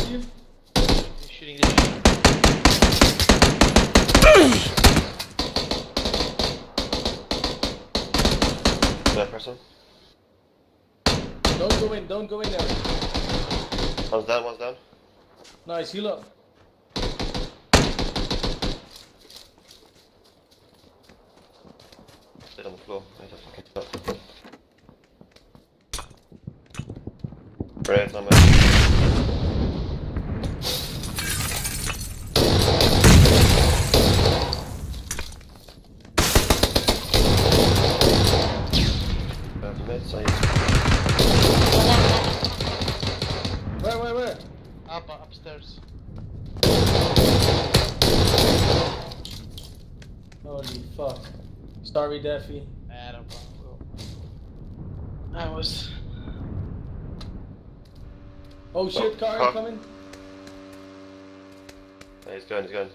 you? He's shooting this shit. That person. Don't go in there. One's down, one's down. Nice, heal up. Sit on the floor. Wait a fucking shot. Grenades on me. Mid-side. Where? Upstairs. Holy fuck. Sorry, Daffy. I don't know. I was. Oh shit, car car. incoming. Yeah, he's going.